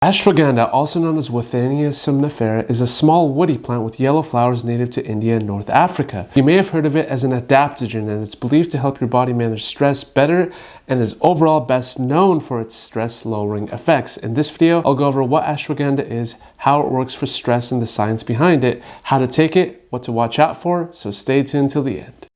Ashwagandha, also known as Withania somnifera, is a small woody plant with yellow flowers native to India and North Africa. You may have heard of it as an adaptogen, and it's believed to help your body manage stress better and is overall best known for its stress-lowering effects. In this video, I'll go over what ashwagandha is, how it works for stress and the science behind it, how to take it, what to watch out for, so stay tuned till the end.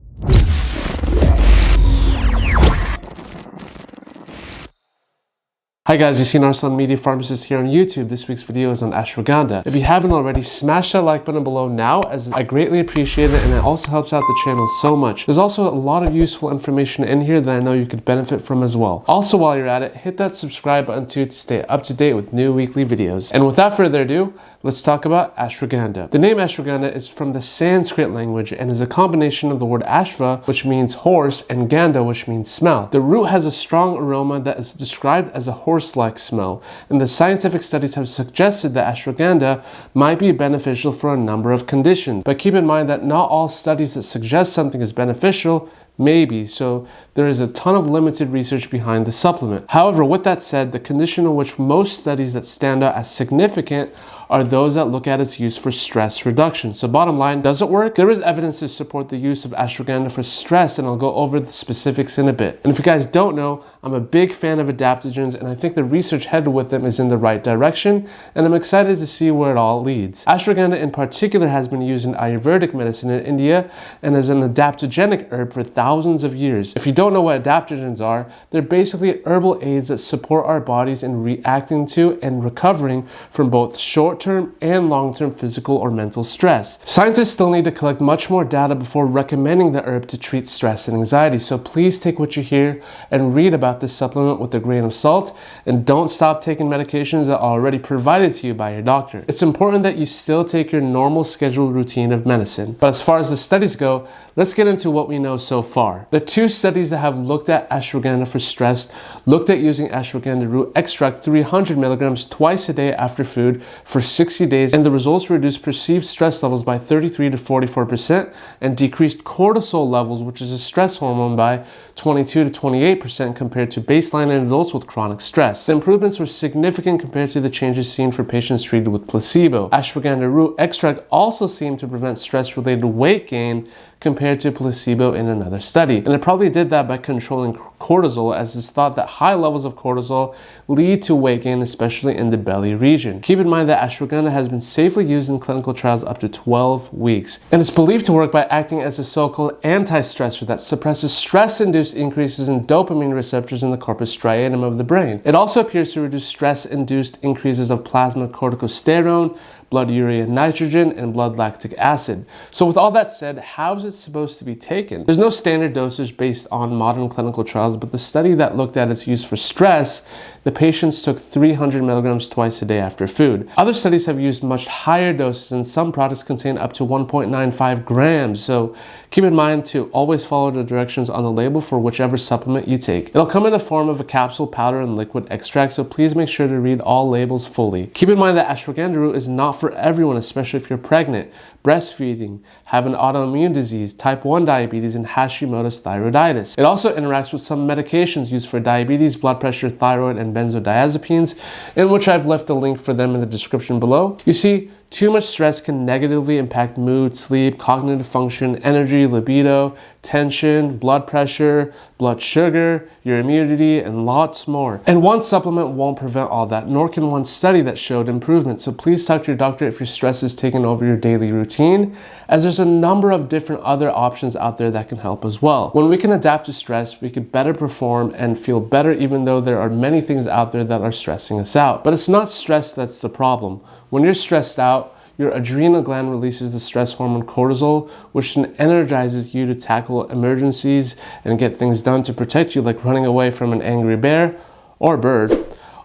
Hi guys, you've seen Arslan Media Pharmacist here on YouTube. This week's video is on ashwagandha. If you haven't already, smash that like button below now, as I greatly appreciate it and it also helps out the channel so much. There's also a lot of useful information in here that I know you could benefit from as well. Also, while you're at it, hit that subscribe button too to stay up to date with new weekly videos. And without further ado, let's talk about ashwagandha. The name ashwagandha is from the Sanskrit language and is a combination of the word ashva, which means horse, and gandha, which means smell. The root has a strong aroma that is described as a horse-like smell, and the scientific studies have suggested that ashwagandha might be beneficial for a number of conditions. But keep in mind that not all studies that suggest something is beneficial maybe, so there is a ton of limited research behind the supplement. However, with that said, the condition in which most studies that stand out as significant are those that look at its use for stress reduction. So bottom line, does it work? There is evidence to support the use of ashwagandha for stress, and I'll go over the specifics in a bit. And if you guys don't know, I'm a big fan of adaptogens, and I think the research headed with them is in the right direction, and I'm excited to see where it all leads. Ashwagandha in particular has been used in Ayurvedic medicine in India and as an adaptogenic herb for thousands of years. If you don't know what adaptogens are, they're basically herbal aids that support our bodies in reacting to and recovering from both short-term and long-term physical or mental stress. Scientists still need to collect much more data before recommending the herb to treat stress and anxiety, so please take what you hear and read about this supplement with a grain of salt, and don't stop taking medications that are already provided to you by your doctor. It's important that you still take your normal scheduled routine of medicine. But as far as the studies go, let's get into what we know so far. The two studies that have looked at ashwagandha for stress looked at using ashwagandha root extract 300 milligrams twice a day after food for 60 days, and the results reduced perceived stress levels by 33 to 44% and decreased cortisol levels, which is a stress hormone, by 22 to 28% compared to baseline in adults with chronic stress. The improvements were significant compared to the changes seen for patients treated with placebo. Ashwagandha root extract also seemed to prevent stress-related weight gain compared to placebo in another study. And it probably did that by controlling cortisol, as it's thought that high levels of cortisol lead to weight gain, especially in the belly region. Keep in mind that ashwagandha has been safely used in clinical trials up to 12 weeks. And it's believed to work by acting as a so-called anti-stressor that suppresses stress-induced increases in dopamine receptors in the corpus striatum of the brain. It also appears to reduce stress-induced increases of plasma corticosterone, blood urea nitrogen, and blood lactic acid. So with all that said, how is it supposed to be taken? There's no standard dosage based on modern clinical trials, but the study that looked at its use for stress, the patients took 300 milligrams twice a day after food. Other studies have used much higher doses, and some products contain up to 1.95 grams. So keep in mind to always follow the directions on the label for whichever supplement you take. It'll come in the form of a capsule, powder, and liquid extract, so please make sure to read all labels fully. Keep in mind that ashwagandha root is not for everyone, especially if you're pregnant, breastfeeding, have an autoimmune disease, type 1 diabetes, and Hashimoto's thyroiditis. It also interacts with some medications used for diabetes, blood pressure, thyroid, and benzodiazepines, in which I've left a link for them in the description below. You see, too much stress can negatively impact mood, sleep, cognitive function, energy, libido, tension, blood pressure, blood sugar, your immunity, and lots more. And one supplement won't prevent all that, nor can one study that showed improvement. So please talk to your doctor if your stress is taking over your daily routine, as there's a number of different other options out there that can help as well. When we can adapt to stress, we can better perform and feel better, even though there are many things out there that are stressing us out. But it's not stress that's the problem. When you're stressed out, your adrenal gland releases the stress hormone cortisol, which then energizes you to tackle emergencies and get things done to protect you, like running away from an angry bear or bird,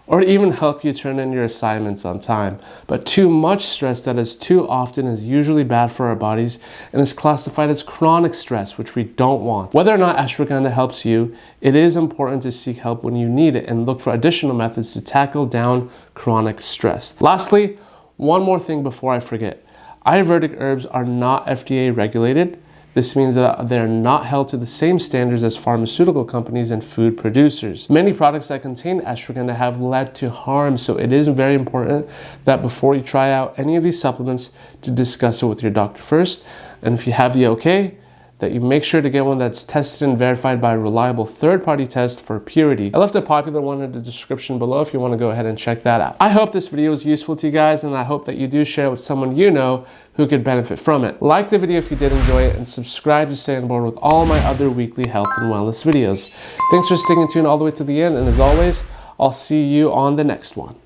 or even help you turn in your assignments on time. But too much stress that is too often is usually bad for our bodies and is classified as chronic stress, which we don't want. Whether or not ashwagandha helps you, it is important to seek help when you need it and look for additional methods to tackle down chronic stress. Lastly, one more thing before I forget. Ayurvedic herbs are not FDA regulated. This means that they're not held to the same standards as pharmaceutical companies and food producers. Many products that contain ashwagandha have led to harm, so it is very important that before you try out any of these supplements to discuss it with your doctor first. And if you have the okay, that you make sure to get one that's tested and verified by a reliable third-party test for purity. I left a popular one in the description below if you want to go ahead and check that out. I hope this video was useful to you guys, and I hope that you do share it with someone you know who could benefit from it. Like the video if you did enjoy it, and subscribe to stay on board with all my other weekly health and wellness videos. Thanks for sticking tuned all the way to the end, and as always, I'll see you on the next one.